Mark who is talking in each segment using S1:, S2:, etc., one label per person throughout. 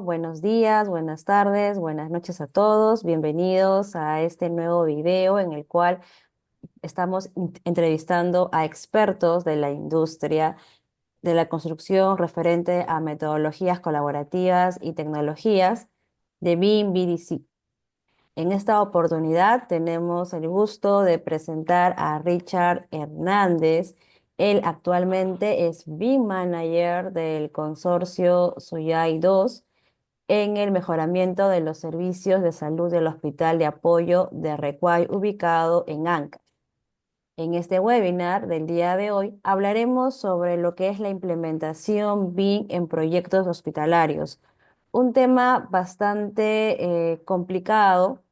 S1: buenos días, buenas tardes, buenas noches a todos. Bienvenidos a este nuevo video en el cual estamos entrevistando a expertos de la industria de la construcción referente a metodologías colaborativas y tecnologías de BIM BDC. En esta oportunidad tenemos el gusto de presentar a Richard Hernández. Él actualmente es BIM Manager del consorcio Suyai 2 en el mejoramiento de los servicios de salud del Hospital de Apoyo de Recuay, ubicado en Ancash. En este webinar del día de hoy hablaremos sobre lo que es la implementación BIM en proyectos hospitalarios, un tema bastante complicado,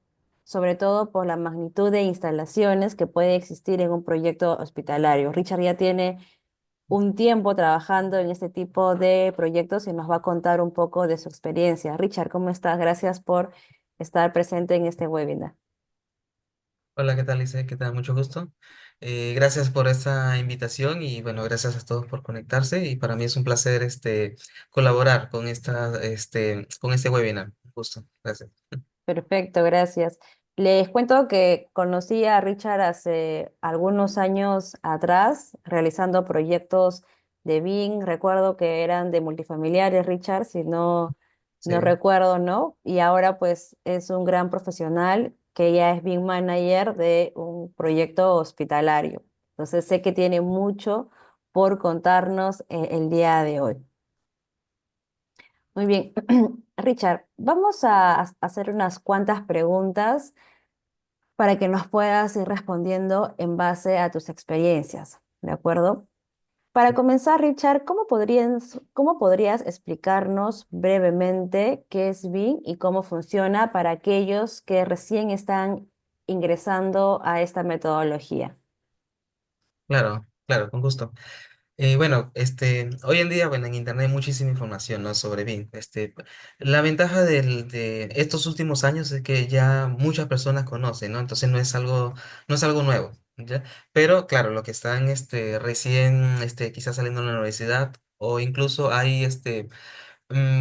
S1: sobre todo por la magnitud de instalaciones que puede existir en un proyecto hospitalario. Richard ya tiene un tiempo trabajando en este tipo de proyectos y nos va a contar un poco de su experiencia. Richard, ¿cómo estás? Gracias por estar presente en este webinar.
S2: Hola, ¿qué tal, Lice? ¿Qué tal? Mucho gusto. Gracias por esta invitación y bueno, gracias a todos por conectarse y para mí es un placer colaborar con con este webinar. Un gusto. Gracias.
S1: Perfecto, gracias. Les cuento que conocí a Richard hace algunos años atrás, realizando proyectos de BIM. Recuerdo que eran de multifamiliares, Richard, si no
S2: Sí.
S1: recuerdo, ¿no? Y ahora pues es un gran profesional que ya es BIM Manager de un proyecto hospitalario. Entonces sé que tiene mucho por contarnos el día de hoy. Muy bien. Richard, vamos a hacer unas cuantas preguntas para que nos puedas ir respondiendo en base a tus experiencias, ¿de acuerdo? Para comenzar, Richard, cómo podrías explicarnos brevemente qué es BIM y cómo funciona para aquellos que recién están ingresando a esta metodología?
S2: Claro, claro, con gusto. Bueno, hoy en día, bueno, en internet hay muchísima información, ¿no? Sobre BIM. La ventaja de estos últimos años es que ya muchas personas conocen, ¿no? Entonces no es algo nuevo, ¿ya? Pero claro, lo que están, recién, quizás saliendo de la universidad o incluso hay,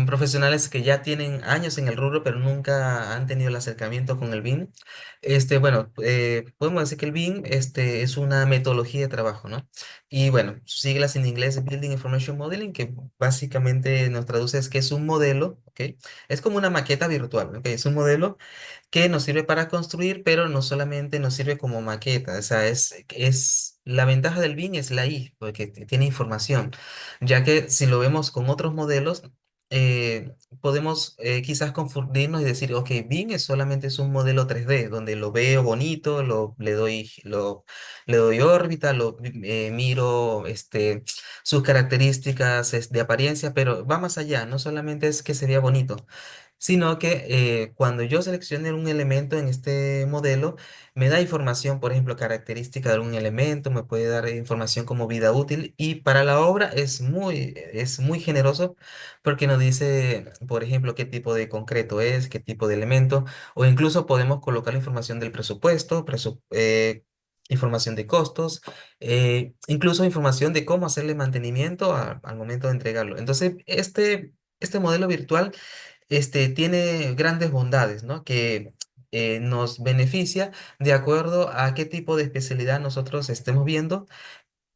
S2: profesionales que ya tienen años en el rubro, pero nunca han tenido el acercamiento con el BIM. Bueno, podemos decir que el BIM, es una metodología de trabajo, ¿no? Y bueno, sus siglas en inglés es Building Information Modeling, que básicamente nos traduce es que es un modelo, ¿ok? Es como una maqueta virtual, ¿ok? Es un modelo que nos sirve para construir, pero no solamente nos sirve como maqueta, o sea, la ventaja del BIM es la I, porque tiene información, ya que si lo vemos con otros modelos, podemos quizás confundirnos y decir, ok, BIM solamente es un modelo 3D, donde lo veo bonito, le doy órbita, miro sus características de apariencia, pero va más allá, no solamente es que se vea bonito, sino que cuando yo seleccione un elemento en este modelo, me da información, por ejemplo, característica de algún elemento, me puede dar información como vida útil y para la obra es muy generoso porque nos dice, por ejemplo, qué tipo de concreto es, qué tipo de elemento, o incluso podemos colocar la información del presupuesto, información de costos, incluso información de cómo hacerle mantenimiento al momento de entregarlo. Entonces, este modelo virtual tiene grandes bondades, ¿no? Que nos beneficia de acuerdo a qué tipo de especialidad nosotros estemos viendo.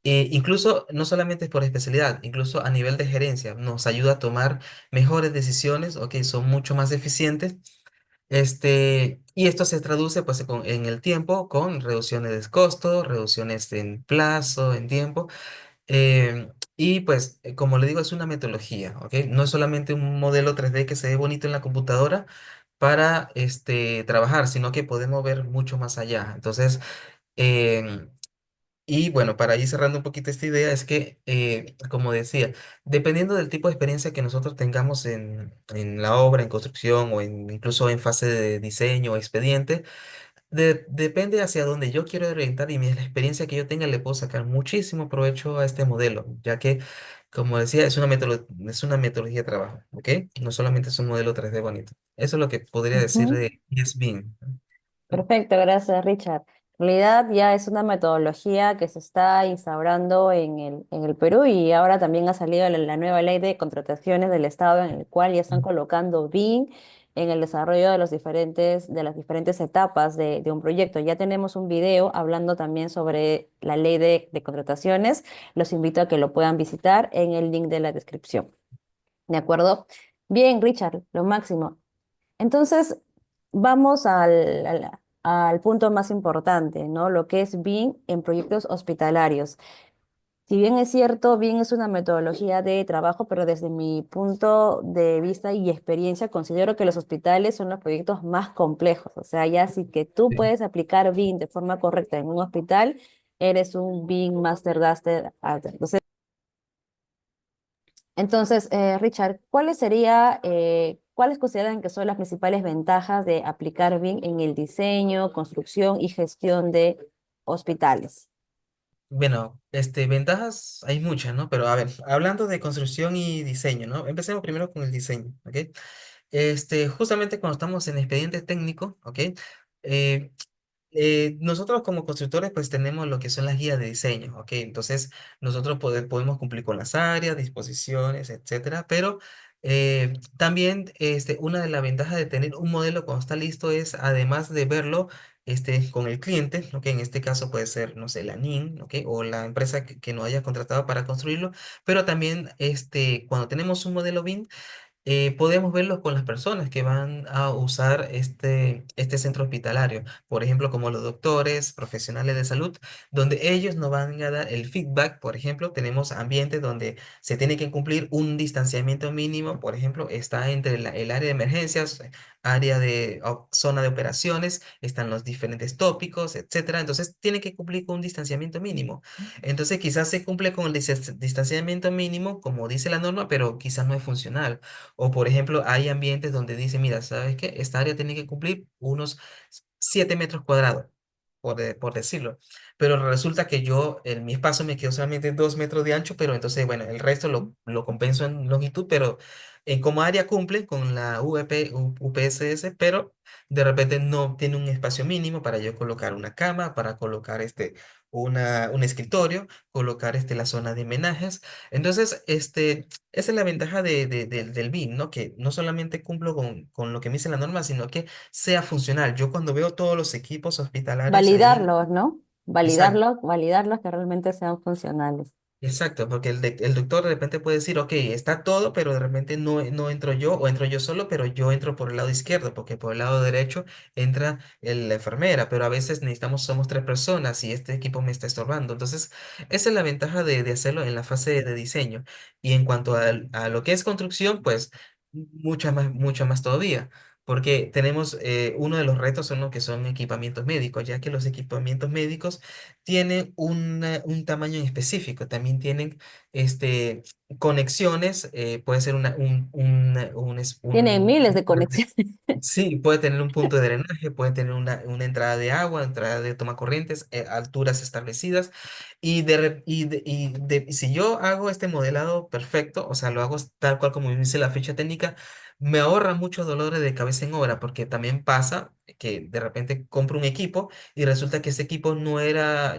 S2: Incluso no solamente es por especialidad, incluso a nivel de gerencia, nos ayuda a tomar mejores decisiones, ok, son mucho más eficientes. Y esto se traduce pues en el tiempo con reducciones de costos, reducciones en plazo, en tiempo. Y pues, como le digo, es una metodología, ¿ok? No es solamente un modelo 3D que se ve bonito en la computadora para trabajar, sino que podemos ver mucho más allá. Entonces, em, y bueno, para ir cerrando un poquito esta idea, es que, como decía, dependiendo del tipo de experiencia que nosotros tengamos en la obra, en construcción o incluso en fase de diseño o expediente, depende hacia dónde yo quiero orientar y la experiencia que yo tenga le puedo sacar muchísimo provecho a este modelo, ya que, como decía, es una metodología de trabajo, ¿ok? No solamente es un modelo 3D bonito. Eso es lo que podría decir
S1: Ujú.
S2: de Yes Beam.
S1: Perfecto, gracias, Richard. En realidad ya es una metodología que se está instaurando en el Perú y ahora también ha salido la nueva ley de contrataciones del Estado en el cual ya están colocando BIM en el desarrollo de de las diferentes etapas de un proyecto. Ya tenemos un video hablando también sobre la ley de contrataciones. Los invito a que lo puedan visitar en el link de la descripción. ¿De acuerdo? Bien, Richard, lo máximo. Entonces, vamos al punto más importante, ¿no? Lo que es BIM en proyectos hospitalarios. Si bien es cierto, BIM es una metodología de trabajo, pero desde mi punto de vista y experiencia, considero que los hospitales son los proyectos más complejos. O sea, ya si que tú
S2: Sí.
S1: puedes aplicar BIM de forma correcta en un hospital, eres un BIM Master Duster. Entonces, Richard, ¿cuáles consideran que son las principales ventajas de aplicar BIM en el diseño, construcción y gestión de hospitales?
S2: Bueno, ventajas hay muchas, ¿no? Pero a ver, hablando de construcción y diseño, ¿no? Empecemos primero con el diseño, ¿ok? Justamente cuando estamos en expediente técnico, ¿ok? Eh, nosotros como constructores pues tenemos lo que son las guías de diseño, ¿ok? Entonces nosotros podemos cumplir con las áreas, disposiciones, etcétera, pero también una de las ventajas de tener un modelo cuando está listo es además de verlo con el cliente, ¿ok? En este caso puede ser, no sé, la NIN, ¿ok? O la empresa que nos haya contratado para construirlo, pero también cuando tenemos un modelo BIM, podemos verlo con las personas que van a usar este centro hospitalario, por ejemplo, como los doctores, profesionales de salud, donde ellos nos van a dar el feedback. Por ejemplo, tenemos ambientes donde se tiene que cumplir un distanciamiento mínimo, por ejemplo, está entre el área de emergencias, área de zona de operaciones, están los diferentes tópicos, etcétera. Entonces, tiene que cumplir con un distanciamiento mínimo. Entonces, quizás se cumple con el distanciamiento mínimo, como dice la norma, pero quizás no es funcional. O por ejemplo, hay ambientes donde dice, mira, ¿sabes qué? Esta área tiene que cumplir unos 7 metros cuadrados, por decirlo. Pero resulta que mi espacio me quedó solamente 2 metros de ancho, pero entonces, bueno, el resto lo compenso en longitud, pero en como área cumple con la UPSS, pero de repente no tiene un espacio mínimo para yo colocar una cama, para colocar un escritorio, colocar la zona de menajes. Entonces, esa es la ventaja del BIM, ¿no? Que no solamente cumplo con lo que me dice la norma, sino que sea funcional. Yo cuando veo todos los equipos hospitalarios ahí,
S1: Validarlos, ¿no?
S2: exacto.
S1: Validarlos que realmente sean funcionales.
S2: Exacto, porque el doctor de repente puede decir, ok, está todo, pero de repente no entro yo o entro yo solo, pero yo entro por el lado izquierdo, porque por el lado derecho entra la enfermera, pero a veces somos tres personas y este equipo me está estorbando. Entonces, esa es la ventaja de hacerlo en la fase de diseño. Y en cuanto a lo que es construcción, pues mucha más todavía. Porque tenemos uno de los retos son lo que son equipamientos médicos, ya que los equipamientos médicos tienen un tamaño en específico, también tienen conexiones, puede ser
S1: Tienen miles de
S2: puente.
S1: conexiones.
S2: Sí, puede tener un punto de drenaje, puede tener una entrada de agua, entrada de tomacorrientes, alturas establecidas. Si yo hago este modelado perfecto, o sea, lo hago tal cual como me dice la ficha técnica, me ahorra muchos dolores de cabeza en obra, porque también pasa que de repente compro un equipo y resulta que ese equipo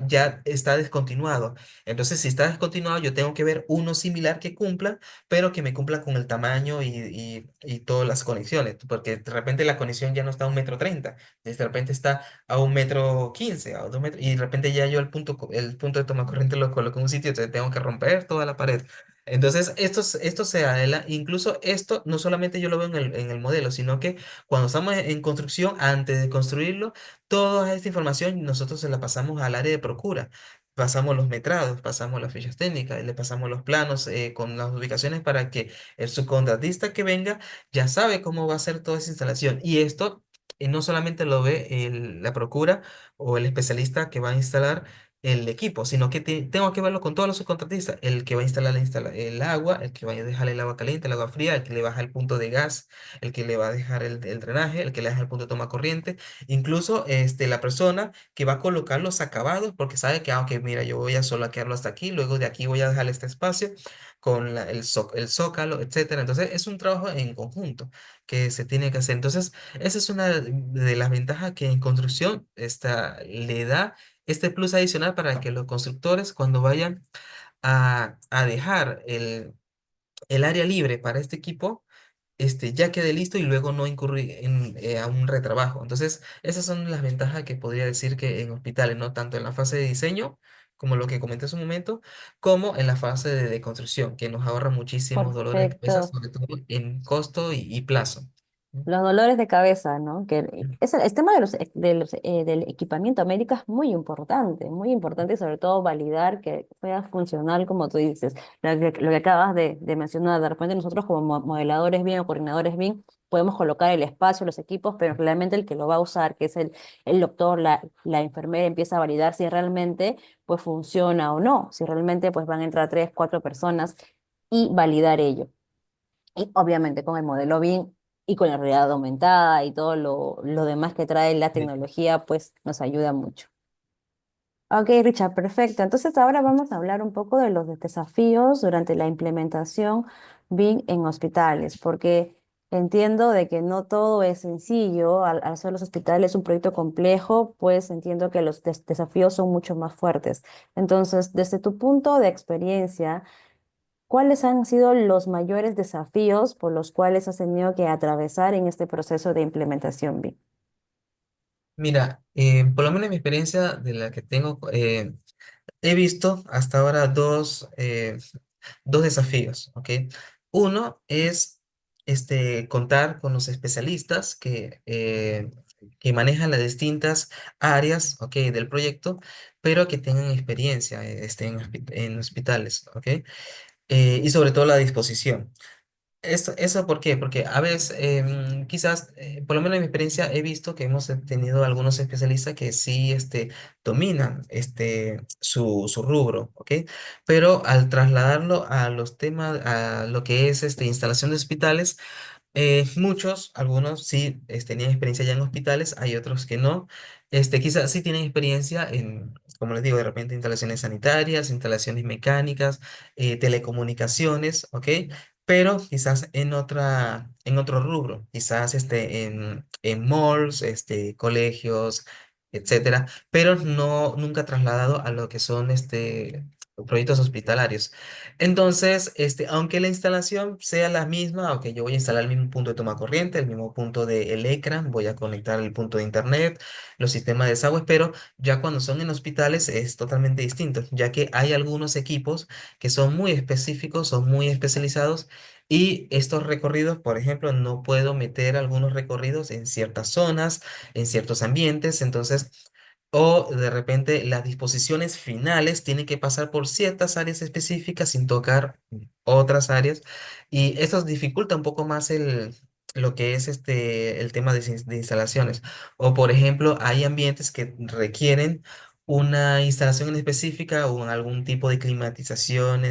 S2: ya está descontinuado. Entonces, si está descontinuado, yo tengo que ver uno similar que cumpla, pero que me cumpla con el tamaño y todas las conexiones, porque de repente la conexión ya no está a 1,30 m, de repente está a 1,15 m, a 2 metros, y de repente ya yo el punto de toma corriente lo coloco en un sitio, entonces tengo que romper toda la pared. Entonces, esto se adela, incluso esto no solamente yo lo veo en el modelo, sino que cuando estamos en construcción, antes de construirlo, toda esta información nosotros se la pasamos al área de procura. Pasamos los metrados, pasamos las fichas técnicas, le pasamos los planos con las ubicaciones para que el subcontratista que venga ya sabe cómo va a ser toda esa instalación. Y esto no solamente lo ve la procura o el especialista que va a instalar, el equipo, sino que tengo que verlo con todos los subcontratistas, el que va a instalar el agua, el que va a dejar el agua caliente, el agua fría, el que le baja el punto de gas, el que le va a dejar el drenaje, el que le deja el punto de toma corriente, incluso la persona que va a colocar los acabados, porque sabe que, aunque mira, yo voy a solaquearlo hasta aquí, luego de aquí voy a dejar este espacio con el zócalo, etcétera. Entonces, es un trabajo en conjunto que se tiene que hacer. Entonces, esa es una de las ventajas que en construcción le da este plus adicional para que los constructores, cuando vayan a dejar el área libre para este equipo, ya quede listo y luego no incurrir a un retrabajo. Entonces, esas son las ventajas que podría decir que en hospitales, ¿no? Tanto en la fase de diseño, como lo que comenté hace un momento, como en la fase de construcción, que nos ahorra muchísimos dolores de cabeza,
S1: Perfecto.
S2: sobre todo en costo y plazo.
S1: Los dolores de cabeza, ¿no? Es el tema de del equipamiento médico es muy importante y sobre todo validar que sea funcional como tú dices. Lo que acabas de mencionar, de repente nosotros como modeladores bien o coordinadores bien podemos colocar el espacio, los equipos, pero realmente el que lo va a usar, que es el doctor, la enfermera, empieza a validar si realmente pues funciona o no, si realmente pues van a entrar tres, cuatro personas y validar ello. Y obviamente con el modelo BIM y con la realidad aumentada y todo lo demás que trae la
S2: Sí.
S1: tecnología, pues nos ayuda mucho. Ok, Richard, perfecto. Entonces ahora vamos a hablar un poco de los desafíos durante la implementación BIM en hospitales, porque entiendo de que no todo es sencillo. Al hacer los hospitales un proyecto complejo, pues entiendo que los desafíos son mucho más fuertes. Entonces, desde tu punto de experiencia, ¿cuáles han sido los mayores desafíos por los cuales has tenido que atravesar en este proceso de implementación BIM?
S2: Mira, por lo menos en mi experiencia de la que tengo, he visto hasta ahora dos desafíos, ¿ok? Uno es contar con los especialistas que manejan las distintas áreas, ¿ok? Del proyecto, pero que tengan experiencia en hospitales, ¿ok? Y sobre todo la disposición. ¿Eso por qué? Porque a veces, quizás, por lo menos en mi experiencia, he visto que hemos tenido algunos especialistas que sí dominan su rubro, ¿ok? Pero al trasladarlo a los temas, a lo que es instalación de hospitales, muchos, algunos sí tenían experiencia ya en hospitales, hay otros que no. Quizás sí tienen experiencia en, como les digo, de repente instalaciones sanitarias, instalaciones mecánicas, telecomunicaciones, ¿ok? Pero quizás en otro rubro, quizás en malls, colegios, etcétera, pero no, nunca trasladado a lo que son proyectos hospitalarios. Entonces, aunque la instalación sea la misma, aunque yo voy a instalar el mismo punto de toma corriente, el mismo punto del ecran, voy a conectar el punto de internet, los sistemas de desagüe, pero ya cuando son en hospitales es totalmente distinto, ya que hay algunos equipos que son muy específicos, son muy especializados y estos recorridos, por ejemplo, no puedo meter algunos recorridos en ciertas zonas, en ciertos ambientes, entonces... O de repente las disposiciones finales tienen que pasar por ciertas áreas específicas sin tocar otras áreas. Y esto dificulta un poco más lo que es el tema de instalaciones. O por ejemplo, hay ambientes que requieren una instalación en específica o algún tipo de climatización,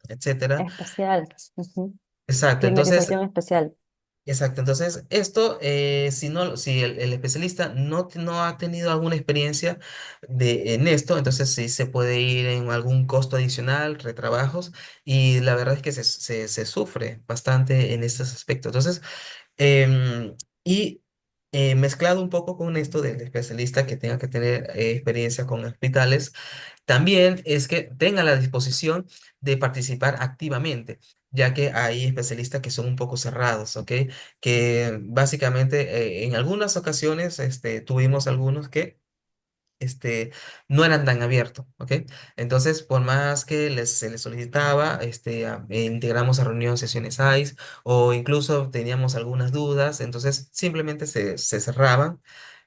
S2: etcétera.
S1: Especial. Ujú.
S2: Exacto. Entonces,
S1: Climatización especial.
S2: exacto, entonces esto, si no, si el especialista no ha tenido alguna experiencia en esto, entonces sí se puede ir en algún costo adicional, retrabajos, y la verdad es que se sufre bastante en estos aspectos. Entonces, em, y mezclado un poco con esto del especialista que tenga que tener experiencia con hospitales, también es que tenga la disposición de participar activamente, ya que hay especialistas que son un poco cerrados, ¿ok? Que básicamente en algunas ocasiones tuvimos algunos que no eran tan abiertos, ¿ok? Entonces, por más que se les solicitaba, integramos a reunión sesiones ICE o incluso teníamos algunas dudas, entonces simplemente se cerraban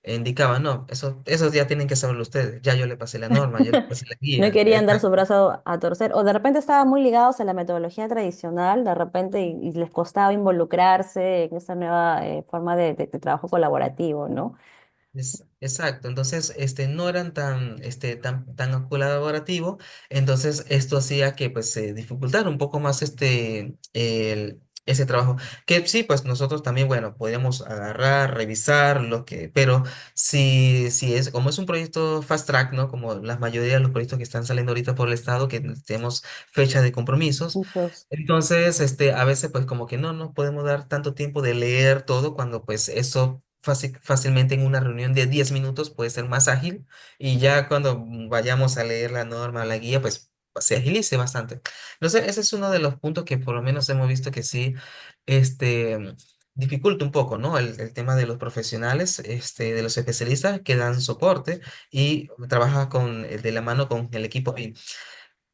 S2: e indicaban, no, eso ya tienen que saberlo ustedes, ya yo le pasé la norma, yo le pasé la
S1: No
S2: guía.
S1: querían dar su brazo a torcer, o de repente estaban muy ligados a la metodología tradicional, de repente, y les costaba involucrarse en esta nueva forma de trabajo colaborativo, ¿no?
S2: Exacto, entonces no eran tan colaborativo, entonces esto hacía que pues se dificultara un poco más ese trabajo, que sí, pues nosotros también, bueno, podíamos agarrar, revisar pero si es, como es un proyecto fast track, ¿no? Como la mayoría de los proyectos que están saliendo ahorita por el Estado, que tenemos fecha de compromisos.
S1: Muchos.
S2: Entonces, a veces pues como que no podemos dar tanto tiempo de leer todo cuando pues eso fácilmente en una reunión de 10 minutos puede ser más ágil y ya cuando vayamos a leer la norma, la guía, pues se agilice bastante. Entonces, ese es uno de los puntos que por lo menos hemos visto que sí, este, dificulta un poco, ¿no? El tema de los profesionales, de los especialistas que dan soporte y trabaja de la mano con el equipo BIM.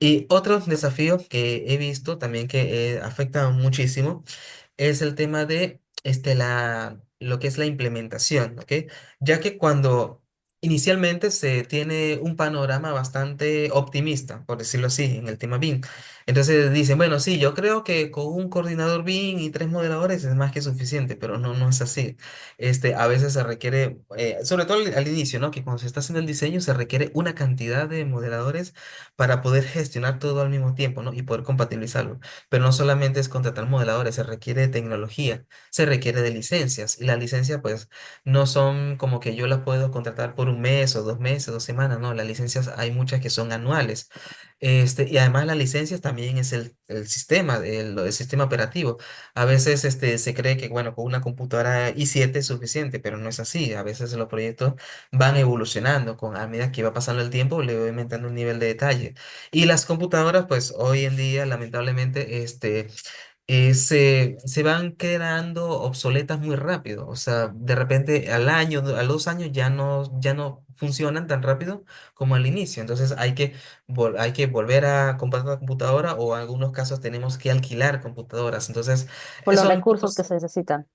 S2: Y otro desafío que he visto también que afecta muchísimo es el tema de lo que es la implementación, ¿ok? Ya que cuando inicialmente se tiene un panorama bastante optimista, por decirlo así, en el tema BIM. Entonces dicen, bueno, sí, yo creo que con un coordinador BIM y tres modeladores es más que suficiente, pero no es así. A veces se requiere, sobre todo al inicio, ¿no? Que cuando se está haciendo el diseño se requiere una cantidad de modeladores para poder gestionar todo al mismo tiempo, ¿no? Y poder compatibilizarlo. Pero no solamente es contratar modeladores, se requiere de tecnología, se requiere de licencias. Y las licencias, pues, no son como que yo las puedo contratar por un mes o 2 meses, 2 semanas, no. Las licencias hay muchas que son anuales. Y además las licencias también es el sistema, el sistema operativo. A veces se cree que, bueno, con una computadora i7 es suficiente, pero no es así. A veces los proyectos van evolucionando a medida que va pasando el tiempo, le va aumentando un nivel de detalle. Y las computadoras, pues hoy en día, lamentablemente, se van quedando obsoletas muy rápido. O sea, de repente al año, a los 2 años ya no funcionan tan rápido como al inicio. Entonces hay que volver a comprar una computadora o en algunos casos tenemos que alquilar computadoras. Entonces,
S1: Por los
S2: son
S1: recursos que se necesitan.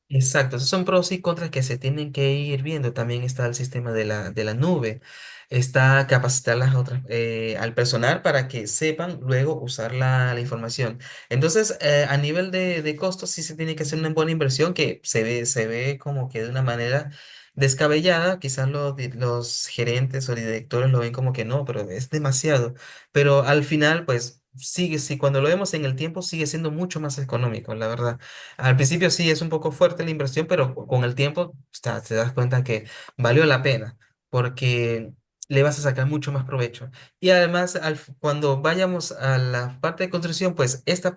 S2: exacto, esos son pros y contras que se tienen que ir viendo. También está el sistema de la nube, está capacitar al personal para que sepan luego usar la información. Entonces, a nivel de costos, sí se tiene que hacer una buena inversión que se ve como que de una manera descabellada. Quizás los gerentes o directores lo ven como que no, pero es demasiado. Pero al final, pues sí, cuando lo vemos en el tiempo, sigue siendo mucho más económico, la verdad. Al principio sí es un poco fuerte la inversión, pero con el tiempo te das cuenta que valió la pena porque le vas a sacar mucho más provecho. Y además, cuando vayamos a la parte de construcción, pues esta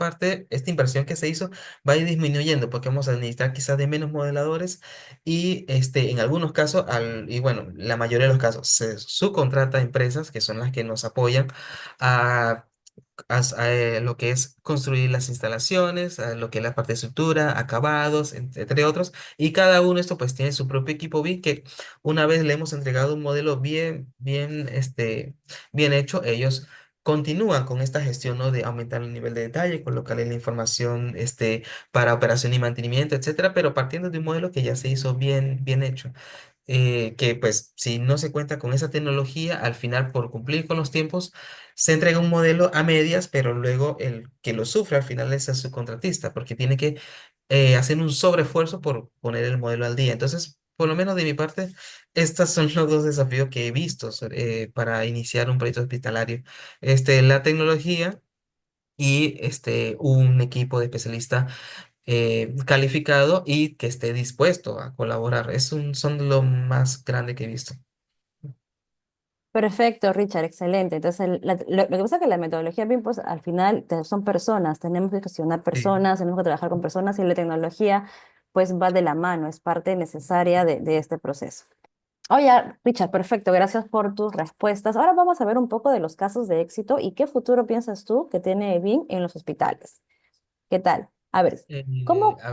S2: inversión que se hizo va a ir disminuyendo porque vamos a necesitar quizás de menos modeladores y en algunos casos, y bueno, la mayoría de los casos, se subcontrata a empresas que son las que nos apoyan a lo que es construir las instalaciones, a lo que es la parte de estructura, acabados, entre otros, y cada uno esto pues tiene su propio equipo BIM que una vez le hemos entregado un modelo bien hecho, ellos continúan con esta gestión, ¿no? De aumentar el nivel de detalle, colocarle la información, para operación y mantenimiento, etcétera, pero partiendo de un modelo que ya se hizo bien hecho, que pues si no se cuenta con esa tecnología, al final por cumplir con los tiempos, se entrega un modelo a medias, pero luego el que lo sufre al final es el subcontratista, porque tiene que hacer un sobreesfuerzo por poner el modelo al día. Entonces, por lo menos de mi parte, estos son los dos desafíos que he visto para iniciar un proyecto hospitalario. La tecnología y un equipo de especialistas calificado y que esté dispuesto a colaborar. Son lo más grande que he visto.
S1: Perfecto, Richard, excelente. Entonces, lo que pasa es que la metodología BIM, pues al final son personas, tenemos que gestionar
S2: Sí.
S1: personas, tenemos que trabajar con personas y la tecnología pues va de la mano, es parte necesaria de este proceso. Oye, Richard, perfecto, gracias por tus respuestas. Ahora vamos a ver un poco de los casos de éxito y qué futuro piensas tú que tiene BIM en los hospitales. ¿Qué tal? A ver,
S2: A ver,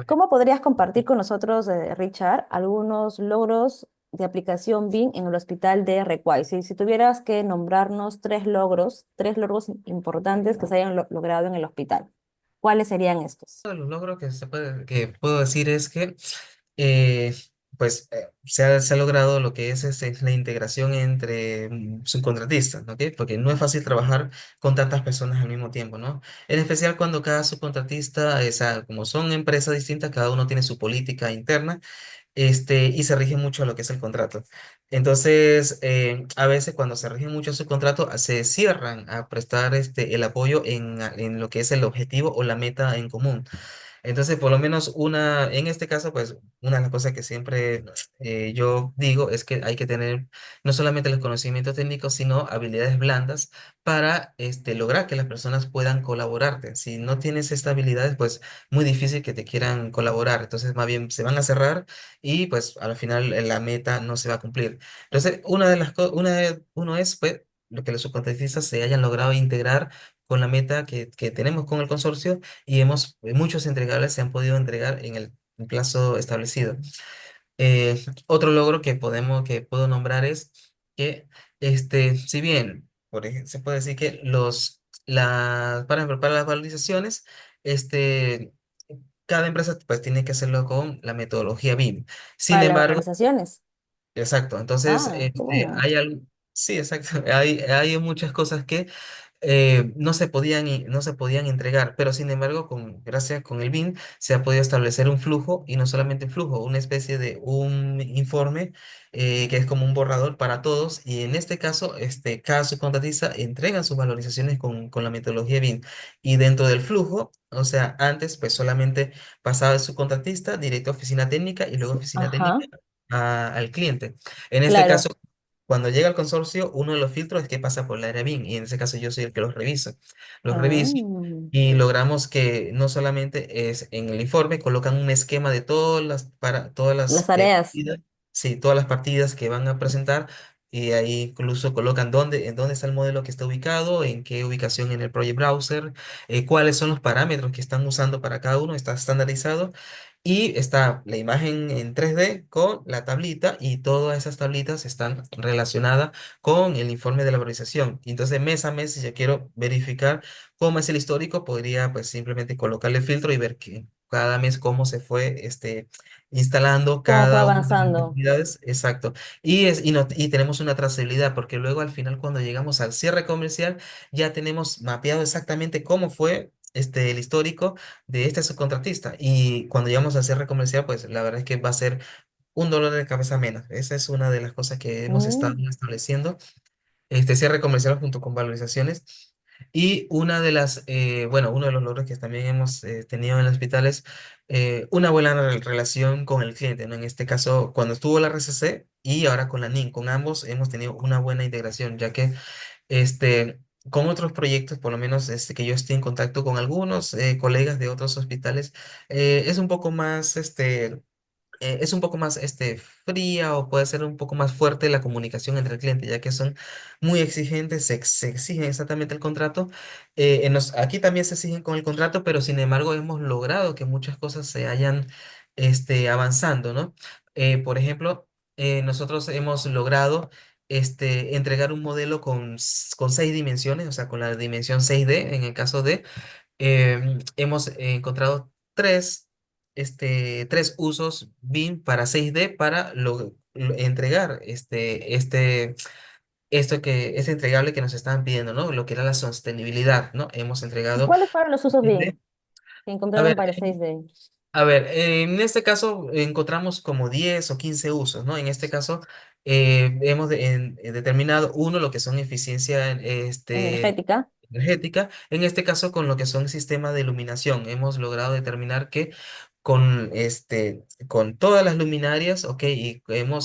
S1: ¿cómo podrías compartir con nosotros, Richard, algunos logros de aplicación BIM en el hospital de Recuay? Si tuvieras que nombrarnos tres logros importantes que se hayan logrado en el hospital, ¿cuáles serían estos?
S2: uno de los logros que puedo decir es que eh, pues se ha logrado lo que es la integración entre subcontratistas, ¿ok? Porque no es fácil trabajar con tantas personas al mismo tiempo, ¿no? En especial cuando cada subcontratista, como son empresas distintas, cada uno tiene su política interna. y se rige mucho a lo que es el contrato. Entonces, a veces cuando se rige mucho su contrato, se cierran a prestar el apoyo en lo que es el objetivo o la meta en común. Entonces, por lo menos en este caso, pues una de las cosas que siempre yo digo es que hay que tener no solamente los conocimientos técnicos, sino habilidades blandas para lograr que las personas puedan colaborarte. Si no tienes estas habilidades, pues muy difícil que te quieran colaborar. Entonces, más bien se van a cerrar y pues al final la meta no se va a cumplir. Entonces, uno es pues, lo que los subcontratistas se hayan logrado integrar con la meta que tenemos con el consorcio y muchos entregables se han podido entregar en el plazo establecido. Otro logro que puedo nombrar es que, si bien, se puede decir que para las valorizaciones, este, cada empresa pues tiene que hacerlo con la metodología BIM. Sin
S1: Para las
S2: embargo,
S1: organizaciones.
S2: exacto, entonces,
S1: Ah, qué bueno.
S2: sí, exacto, hay muchas cosas que no se podían entregar, pero sin embargo, gracias con el BIM se ha podido establecer un flujo y no solamente un flujo, una especie de un informe que es como un borrador para todos y en este caso, cada subcontratista entrega sus valorizaciones con la metodología BIM y dentro del flujo, o sea, antes pues solamente pasaba el subcontratista directo a oficina técnica y luego oficina técnica
S1: Ajá,
S2: al cliente. En este caso,
S1: claro.
S2: cuando llega al consorcio, uno de los filtros es que pasa por la área BIM y en ese caso yo soy el que los reviso. Los reviso
S1: Ah,
S2: y logramos que no solamente es en el informe, colocan un esquema de todas
S1: las
S2: las
S1: tareas.
S2: partidas, sí, todas las partidas que van a presentar y ahí incluso colocan en dónde está el modelo que está ubicado, en qué ubicación en el Project Browser, cuáles son los parámetros que están usando para cada uno, está estandarizado y está la imagen en 3D con la tablita y todas esas tablitas están relacionadas con el informe de la valorización. Y entonces mes a mes, si yo quiero verificar cómo es el histórico, podría pues simplemente colocarle filtro y ver que cada mes cómo se fue instalando
S1: ¿Cómo fue
S2: cada una de las
S1: avanzando?
S2: actividades. Exacto. Y tenemos una trazabilidad porque luego al final cuando llegamos al cierre comercial ya tenemos mapeado exactamente cómo fue el histórico de este subcontratista. Y cuando llegamos al cierre comercial, pues la verdad es que va a ser un dolor de cabeza menos. Esa es una de las cosas que hemos estado
S1: Mm.
S2: estableciendo, cierre comercial junto con valorizaciones. Y uno de los logros que también hemos tenido en el hospital es una buena relación con el cliente, ¿no? En este caso, cuando estuvo la RCC y ahora con la NIN, con ambos hemos tenido una buena integración, ya que este, con otros proyectos, por lo menos que yo estoy en contacto con algunos colegas de otros hospitales, es un poco más, es un poco más fría o puede ser un poco más fuerte la comunicación entre el cliente, ya que son muy exigentes, se exigen exactamente el contrato. Aquí también se exigen con el contrato, pero sin embargo hemos logrado que muchas cosas se hayan avanzando, ¿no? Por ejemplo, nosotros hemos logrado entregar un modelo con 6 dimensiones, o sea, con la dimensión 6D en el caso de hemos encontrado tres usos BIM para 6D para entregar este entregable que nos estaban pidiendo, ¿no? Lo que era la sostenibilidad, ¿no? Hemos
S1: ¿Y
S2: entregado
S1: cuáles fueron los usos
S2: 6D.
S1: BIM que
S2: A
S1: encontraron
S2: ver,
S1: para el 6D?
S2: en este caso encontramos como 10 o 15 usos, ¿no? En este caso determinado uno, lo que son eficiencia
S1: Energética.
S2: energética, en este caso con lo que son sistemas de iluminación. Hemos logrado determinar que con todas las luminarias, ok,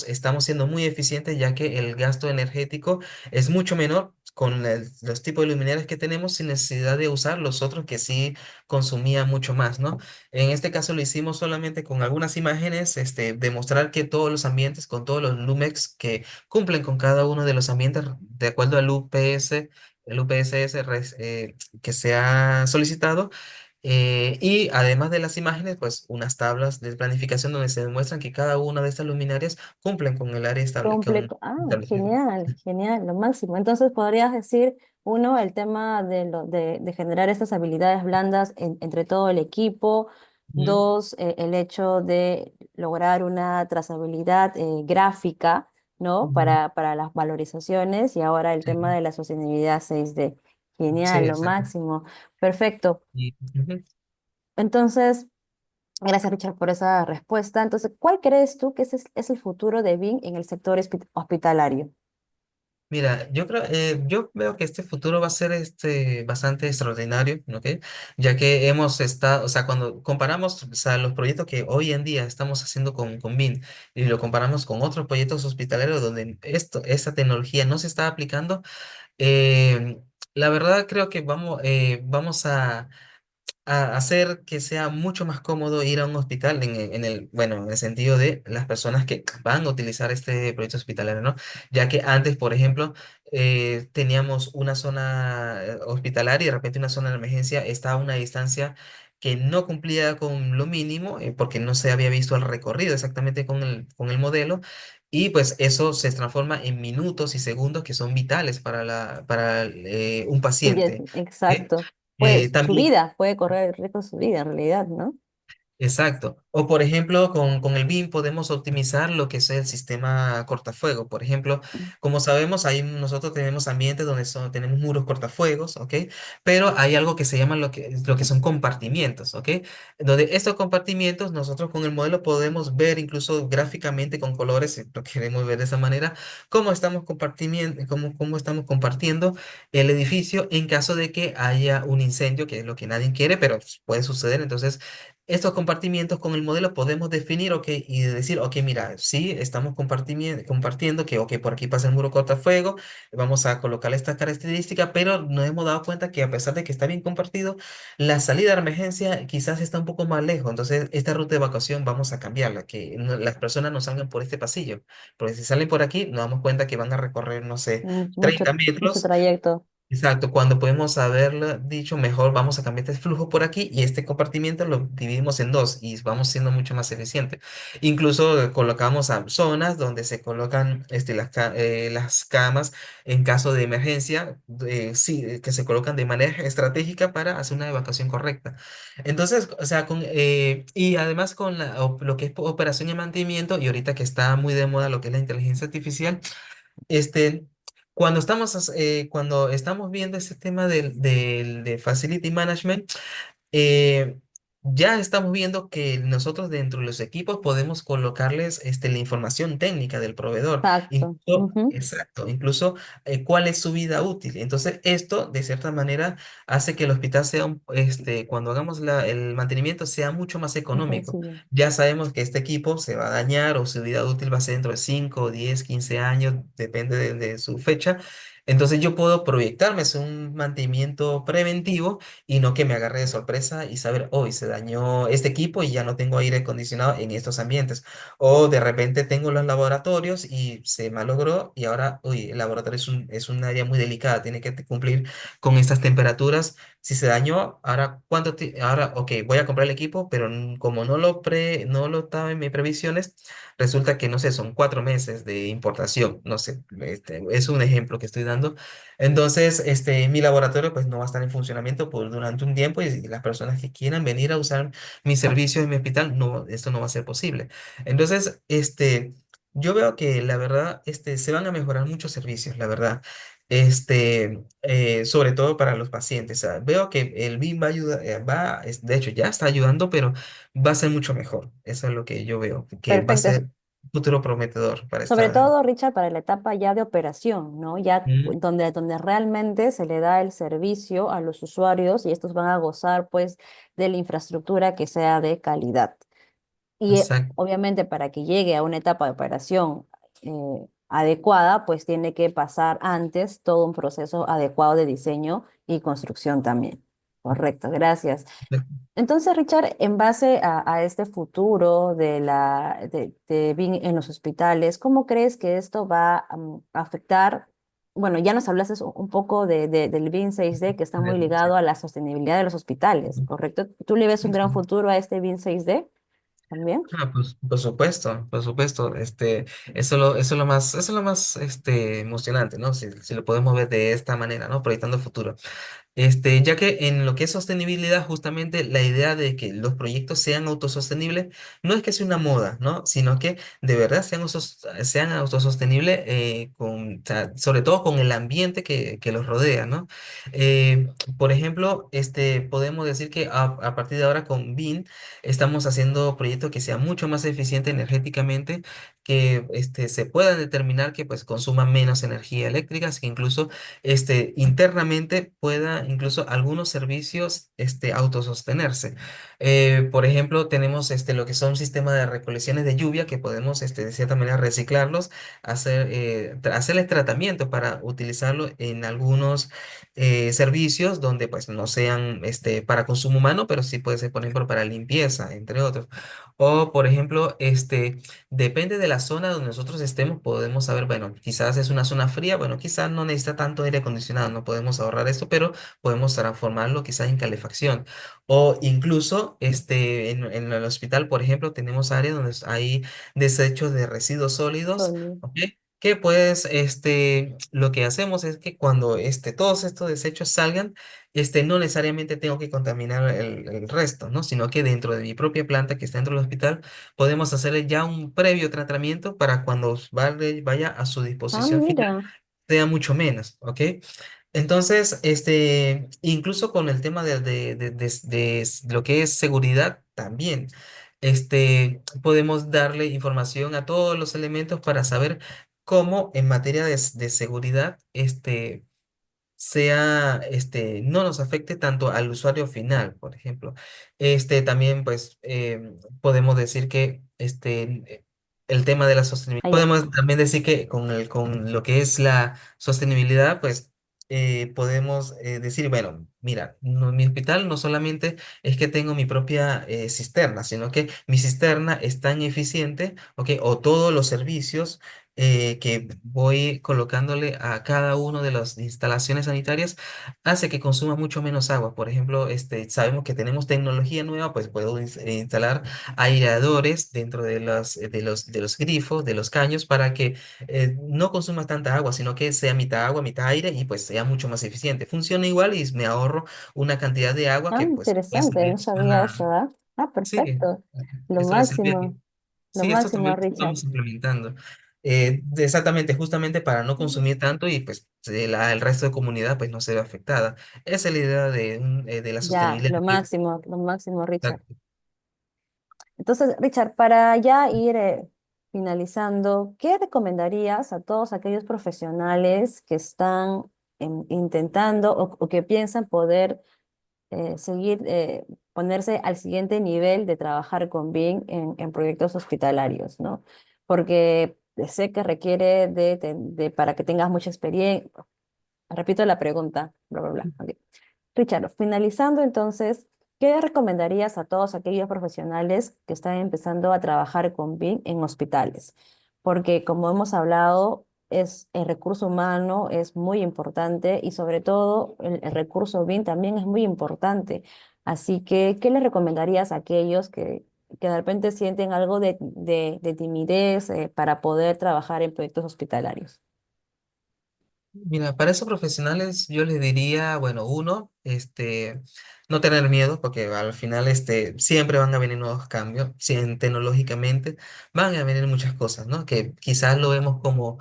S2: estamos siendo muy eficientes ya que el gasto energético es mucho menor con los tipos de luminarias que tenemos sin necesidad de usar los otros que sí consumían mucho más, ¿no? En este caso lo hicimos solamente con algunas imágenes, demostrar que todos los ambientes, con todos los Lumex que cumplen con cada uno de los ambientes de acuerdo al UPS, el UPSS que se ha solicitado. Y además de las imágenes, pues unas tablas de planificación donde se demuestran que cada una de estas luminarias cumplen con el área
S1: Ah,
S2: establecida.
S1: genial, genial, lo máximo. Entonces podrías decir, uno, el tema de generar estas habilidades blandas entre todo el equipo.
S2: Ujú.
S1: Dos, el hecho de lograr una trazabilidad gráfica, ¿no?
S2: Ujú.
S1: Para las valorizaciones y ahora el tema
S2: Sí,
S1: de la sostenibilidad 6D.
S2: sí,
S1: Genial, lo
S2: exacto.
S1: máximo. Perfecto.
S2: Ujú.
S1: Entonces, Gracias, Richard, por esa respuesta. Entonces, ¿cuál crees tú que es el futuro de BIM en el sector hospitalario?
S2: Mira, yo veo que este futuro va a ser bastante extraordinario, ¿ok? Ya que hemos estado, o sea, cuando comparamos, o sea, los proyectos que hoy en día estamos haciendo con BIM y lo comparamos con otros proyectos hospitalarios donde esta tecnología no se está aplicando, eh, la verdad creo que vamos a hacer que sea mucho más cómodo ir a un hospital bueno, en el sentido de las personas que van a utilizar este proyecto hospitalario, ¿no? Ya que antes, por ejemplo, teníamos una zona hospitalaria y de repente una zona de emergencia estaba a una distancia que no cumplía con lo mínimo, porque no se había visto el recorrido exactamente con el modelo. Y pues eso se transforma en minutos y segundos que son vitales para un paciente. ¿Ok?
S1: Exacto. Pues su
S2: También,
S1: vida, puede correr el riesgo de su vida en realidad, ¿no?
S2: exacto. O por ejemplo, con el BIM podemos optimizar lo que es el sistema cortafuego. Por ejemplo, como sabemos, ahí nosotros tenemos ambientes donde tenemos muros cortafuegos, ¿ok? Pero hay algo que se llama lo que son compartimientos, ¿ok? Donde estos compartimientos nosotros con el modelo podemos ver incluso gráficamente con colores, si lo queremos ver de esa manera, cómo estamos compartiendo el edificio en caso de que haya un incendio, que es lo que nadie quiere, pero puede suceder. Entonces, estos compartimientos con el modelo podemos definir, ok, y decir, ok, mira, sí, estamos compartiendo que, ok, por aquí pasa el muro cortafuego, vamos a colocarle esta característica, pero nos hemos dado cuenta que a pesar de que está bien compartido, la salida de emergencia quizás está un poco más lejos, entonces esta ruta de evacuación vamos a cambiarla, que las personas no salgan por este pasillo, porque si salen por aquí, nos damos cuenta que van a recorrer, no sé,
S1: Mucho,
S2: 30
S1: mucho
S2: metros.
S1: trayecto.
S2: Exacto, cuando podemos haberle dicho mejor, vamos a cambiar este flujo por aquí y este compartimiento lo dividimos en dos y vamos siendo mucho más eficientes. Incluso colocamos a zonas donde se colocan las camas en caso de emergencia, sí, que se colocan de manera estratégica para hacer una evacuación correcta. Entonces, o sea, y además con lo que es operación y mantenimiento, y ahorita que está muy de moda lo que es la inteligencia artificial. Este, cuando estamos viendo ese tema de Facility Management, eh, ya estamos viendo que nosotros dentro de los equipos podemos colocarles la información técnica del proveedor,
S1: Exacto.
S2: incluso,
S1: Ujú.
S2: exacto, incluso cuál es su vida útil. Entonces, esto de cierta manera hace que el hospital cuando hagamos el mantenimiento, sea mucho más
S1: Más
S2: económico.
S1: sencillo.
S2: Ya sabemos que este equipo se va a dañar o su vida útil va a ser dentro de 5, 10, 15 años, depende de su fecha. Entonces, yo puedo proyectarme hacia un mantenimiento preventivo y no que me agarre de sorpresa y saber, hoy se dañó este equipo y ya no tengo aire acondicionado en estos ambientes. O de repente tengo los laboratorios y se malogró y ahora, uy, el laboratorio es un área muy delicada, tiene que cumplir con estas temperaturas. Si se dañó, ahora, ahora, ok, voy a comprar el equipo, pero como no lo estaba en mis previsiones, resulta que, no sé, son 4 meses de importación, no sé, es un ejemplo que estoy dando. Entonces, mi laboratorio pues no va a estar en funcionamiento durante un tiempo y las personas que quieran venir a usar mi servicio en mi hospital, no, esto no va a ser posible. Entonces, yo veo que la verdad, se van a mejorar muchos servicios, la verdad. Sobre todo para los pacientes. O sea, veo que el BIM va a ayudar, de hecho ya está ayudando, pero va a ser mucho mejor. Eso es lo que yo veo, que va a
S1: Perfecto.
S2: ser un futuro prometedor para
S1: Sobre
S2: esta.
S1: todo, Richard, para la etapa ya de operación, ¿no? Ya
S2: Mm,
S1: donde realmente se le da el servicio a los usuarios y estos van a gozar, pues, de la infraestructura que sea de calidad. Y
S2: exacto.
S1: obviamente para que llegue a una etapa de operación adecuada, pues tiene que pasar antes todo un proceso adecuado de diseño y construcción también. Correcto, gracias. Entonces, Richard, en base a este futuro de BIM en los hospitales, ¿cómo crees que esto va a afectar? Bueno, ya nos hablaste un poco del BIM 6D que está muy ligado a la sostenibilidad de los hospitales, ¿correcto? ¿Tú le ves un gran futuro a este BIM 6D también?
S2: Pues, por supuesto, por supuesto. Eso es lo más emocionante, ¿no? Si lo podemos ver de esta manera, ¿no? Proyectando el futuro. Ya que en lo que es sostenibilidad, justamente la idea de que los proyectos sean autosostenibles no es que sea una moda, ¿no? Sino que de verdad sean autosostenibles, o sea, sobre todo con el ambiente que los rodea, ¿no? Eh, por ejemplo, podemos decir que a partir de ahora con BIN estamos haciendo proyectos que sean mucho más eficientes energéticamente, que se pueda determinar que pues consuman menos energía eléctrica, que incluso internamente pueda incluso algunos servicios autosostenerse. Por ejemplo, tenemos lo que son sistemas de recolecciones de lluvia que podemos de cierta manera reciclarlos, hacerles tratamiento para utilizarlo en algunos servicios donde pues no sean para consumo humano, pero sí puede ser, por ejemplo, para limpieza, entre otros. O, por ejemplo, depende de la zona donde nosotros estemos, podemos saber, bueno, quizás es una zona fría, bueno, quizás no necesita tanto aire acondicionado, no podemos ahorrar esto, pero podemos transformarlo quizás en calefacción. O incluso en el hospital, por ejemplo, tenemos áreas donde hay desechos de residuos sólidos,
S1: Soli-
S2: ¿ok? Que pues lo que hacemos es que cuando todos estos desechos salgan, no necesariamente tengo que contaminar el resto, ¿no? Sino que dentro de mi propia planta que está dentro del hospital, podemos hacerle ya un previo tratamiento para cuando vaya a su
S1: Ah,
S2: disposición final,
S1: mira.
S2: sea mucho menos, ¿ok? Entonces, incluso con el tema de lo que es seguridad, también, podemos darle información a todos los elementos para saber cómo en materia de seguridad, no nos afecte tanto al usuario final, por ejemplo. También, pues, podemos decir que el tema de la sostenibilidad,
S1: Allá.
S2: podemos también decir que con lo que es la sostenibilidad, pues, podemos decir, bueno, mira, mi hospital no solamente es que tengo mi propia cisterna, sino que mi cisterna es tan eficiente, ¿ok? O todos los servicios que voy colocándole a cada una de las instalaciones sanitarias hace que consuma mucho menos agua. Por ejemplo, sabemos que tenemos tecnología nueva, pues puedo instalar aireadores dentro de los grifos, de los caños, para que no consuma tanta agua, sino que sea mitad agua, mitad aire y pues sea mucho más eficiente. Funciona igual y me ahorro una cantidad de agua
S1: Ah,
S2: que pues puede
S1: interesante, no
S2: servirnos
S1: sabía
S2: para...
S1: eso, ¿ah? Ah,
S2: Sí,
S1: perfecto. Lo
S2: esto le sirve. Sí, esto
S1: máximo,
S2: también lo
S1: Richard.
S2: estamos implementando. Exactamente, justamente para no consumir tanto y pues el resto de comunidad pues no se ve afectada. Esa es la idea de la
S1: Ya,
S2: sostenibilidad.
S1: lo máximo, Richard.
S2: Exacto.
S1: Entonces, Richard, para ya ir finalizando, ¿qué recomendarías a todos aquellos profesionales que están intentando o que piensan poder seguir, ponerse al siguiente nivel de trabajar con BIM en proyectos hospitalarios, ¿no? Porque sé que requiere para que tengas mucha experiencia. Repito la pregunta, bla, bla, bla. Ok. Richard, finalizando entonces, ¿qué recomendarías a todos aquellos profesionales que están empezando a trabajar con BIM en hospitales? Porque como hemos hablado, el recurso humano es muy importante y sobre todo el recurso BIM también es muy importante. Así que, ¿qué les recomendarías a aquellos que de repente sienten algo de timidez para poder trabajar en proyectos hospitalarios?
S2: Mira, para esos profesionales yo les diría, bueno, uno, no tener miedo, porque al final siempre van a venir nuevos cambios, tecnológicamente van a venir muchas cosas, ¿no? Que quizás lo vemos como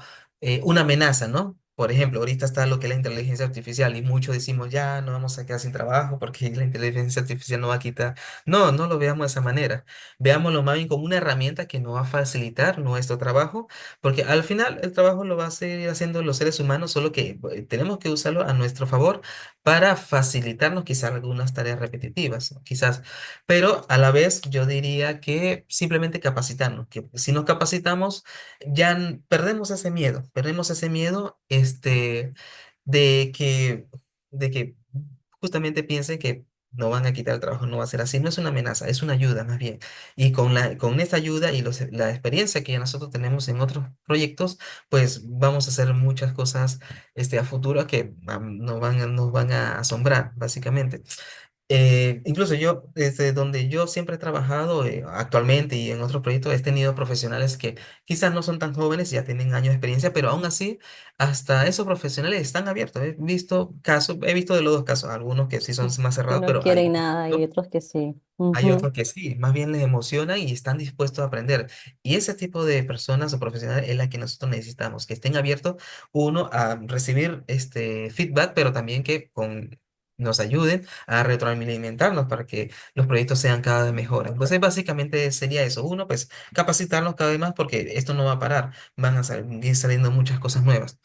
S2: una amenaza, ¿no? Por ejemplo, ahorita está lo que es la inteligencia artificial y muchos decimos, ya no vamos a quedar sin trabajo porque la inteligencia artificial no va a quitar. No, no lo veamos de esa manera. Veámoslo más bien como una herramienta que nos va a facilitar nuestro trabajo, porque al final el trabajo lo va a seguir haciendo los seres humanos, solo que tenemos que usarlo a nuestro favor para facilitarnos quizás algunas tareas repetitivas, ¿no? Quizás, pero a la vez yo diría que simplemente capacitarnos, que si nos capacitamos ya perdemos ese miedo, de que, de que justamente piensen que no van a quitar el trabajo, no va a ser así, no es una amenaza, es una ayuda más bien. Y con esta ayuda y la experiencia que ya nosotros tenemos en otros proyectos, pues vamos a hacer muchas cosas a futuro que nos van a asombrar, básicamente. Incluso yo, desde donde yo siempre he trabajado, actualmente y en otros proyectos, he tenido profesionales que quizás no son tan jóvenes, ya tienen años de experiencia, pero aún así, hasta esos profesionales están abiertos. He visto casos, he visto de los dos casos, algunos que sí son más
S1: Que
S2: cerrados,
S1: no
S2: pero hay
S1: quieren nada y otros que sí.
S2: hay
S1: Ujú.
S2: otros que sí, más bien les emociona y están dispuestos a aprender. Y ese tipo de personas o profesionales es la que nosotros necesitamos, que estén abiertos, uno, a recibir este feedback, pero también que nos ayuden a retroalimentarnos para que los proyectos sean cada vez mejores. Entonces, básicamente sería eso. Uno, pues capacitarnos cada vez más porque esto no va a parar. Van a seguir saliendo muchas cosas nuevas.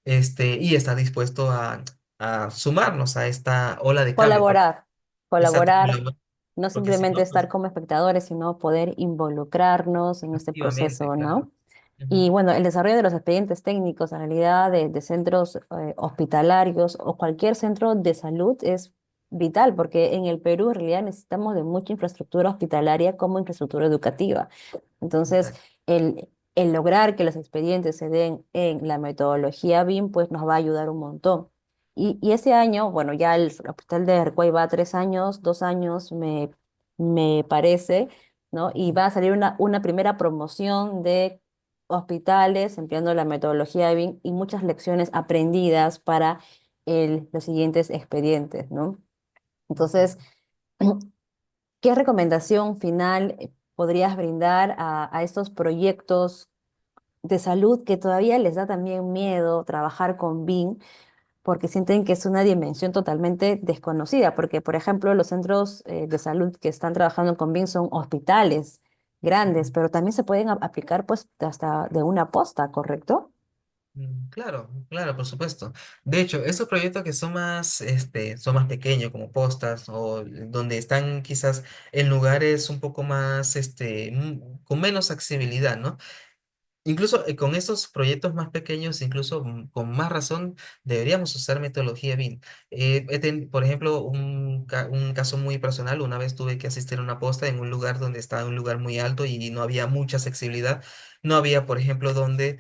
S2: Y estar dispuesto a sumarnos a esta ola de cambio. Porque,
S1: Colaborar,
S2: exacto,
S1: colaborar, no
S2: porque si
S1: simplemente
S2: no,
S1: estar
S2: pues
S1: como espectadores, sino poder involucrarnos en este
S2: activamente,
S1: proceso,
S2: claro.
S1: ¿no?
S2: Ujú,
S1: Y bueno, el desarrollo de los expedientes técnicos, en realidad, de centros hospitalarios o cualquier centro de salud es vital, porque en el Perú en realidad necesitamos de mucha infraestructura hospitalaria como infraestructura educativa. Entonces,
S2: exacto.
S1: el lograr que los expedientes se den en la metodología BIM, pues nos va a ayudar un montón. Y ese año, bueno, ya el hospital de Arcuay va a 3 años, 2 años, me parece, ¿no? Y va a salir una primera promoción de hospitales empleando la metodología BIM y muchas lecciones aprendidas para los siguientes expedientes, ¿no? Entonces, ¿qué recomendación final podrías brindar a estos proyectos de salud que todavía les da también miedo trabajar con BIM porque sienten que es una dimensión totalmente desconocida? Porque, por ejemplo, los centros de salud que están trabajando con BIM son hospitales grandes, pero también se pueden aplicar pues hasta de una posta, ¿correcto?
S2: Claro, claro, por supuesto. De hecho, esos proyectos que son más pequeños, como postas, o donde están quizás en lugares un poco más, con menos accesibilidad, ¿no? Incluso con estos proyectos más pequeños, incluso con más razón, deberíamos usar metodología BIM. Por ejemplo, un caso muy personal, una vez tuve que asistir a una posta en un lugar donde estaba un lugar muy alto y no había mucha accesibilidad. No había, por ejemplo, donde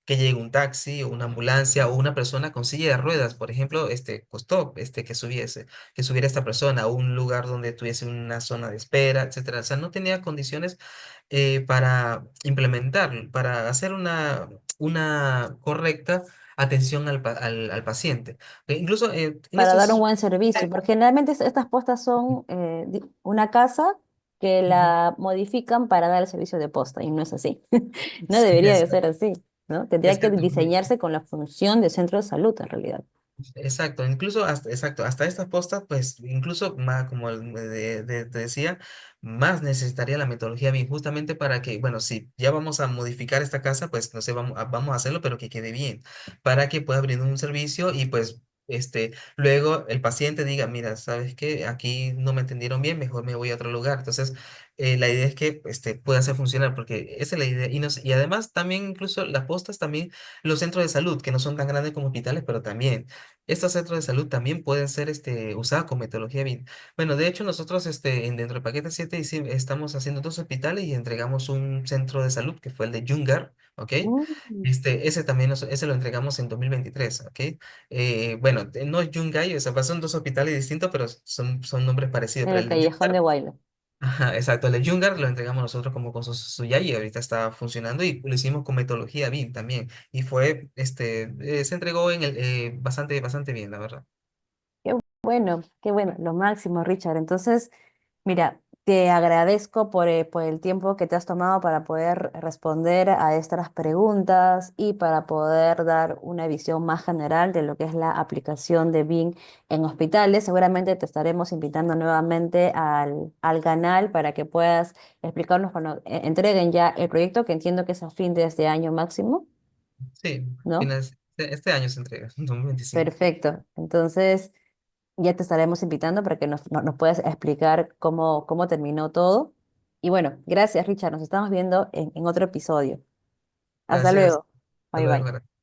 S2: que llegue un taxi o una ambulancia o una persona con silla de ruedas, por ejemplo, costó que subiera esta persona a un lugar donde tuviese una zona de espera, etcétera. O sea, no tenía condiciones para implementar, para hacer una correcta atención al paciente. Incluso en
S1: Para dar un
S2: estos...
S1: buen servicio, porque generalmente estas postas son una casa que
S2: Ujú,
S1: la modifican para dar el servicio de posta y no es así. No
S2: sí,
S1: debería de ser así, ¿no? Tendría que
S2: exacto.
S1: diseñarse con la función de centro de salud en realidad.
S2: Exacto, incluso hasta, exacto, hasta estas postas, pues incluso más, como te decía, más necesitaría la metodología bien, justamente para que, bueno, si ya vamos a modificar esta casa, pues no sé, vamos a hacerlo, pero que quede bien, para que pueda brindar un servicio y pues luego el paciente diga, mira, ¿sabes qué? Aquí no me entendieron bien, mejor me voy a otro lugar. Entonces, la idea es que pueda hacer funcionar, porque esa es la idea. Y además también incluso las postas, también los centros de salud, que no son tan grandes como hospitales, pero también. Estos centros de salud también pueden ser usados con metodología BIM. Bueno, de hecho, nosotros dentro del paquete 7 estamos haciendo dos hospitales y entregamos un centro de salud que fue el de Yungar, ¿ok?
S1: Mm.
S2: Ese también ese lo entregamos en 2023, ¿ok? Bueno, no es Yungay, o sea, pues son dos hospitales distintos, pero son nombres parecidos.
S1: En
S2: Pero
S1: el
S2: el de
S1: callejón de
S2: Yungar,
S1: Guaylo.
S2: ajá, exacto, el de Yungar lo entregamos nosotros como con Suyai y ahorita está funcionando y lo hicimos con metodología BIM también. Y se entregó bastante bien, la verdad.
S1: Qué bueno, lo máximo, Richard. Entonces, mira, te agradezco por el tiempo que te has tomado para poder responder a estas preguntas y para poder dar una visión más general de lo que es la aplicación de BIM en hospitales. Seguramente te estaremos invitando nuevamente al canal para que puedas explicarnos cuando entreguen ya el proyecto, que entiendo que es a fin de este año máximo,
S2: Sí,
S1: ¿no?
S2: este año se entrega, 2025.
S1: Perfecto. Entonces, ya te estaremos invitando para que nos puedas explicar cómo terminó todo. Y bueno, gracias, Richard. Nos estamos viendo en otro episodio. Hasta
S2: Gracias.
S1: luego.
S2: Hasta
S1: Bye bye.
S2: luego.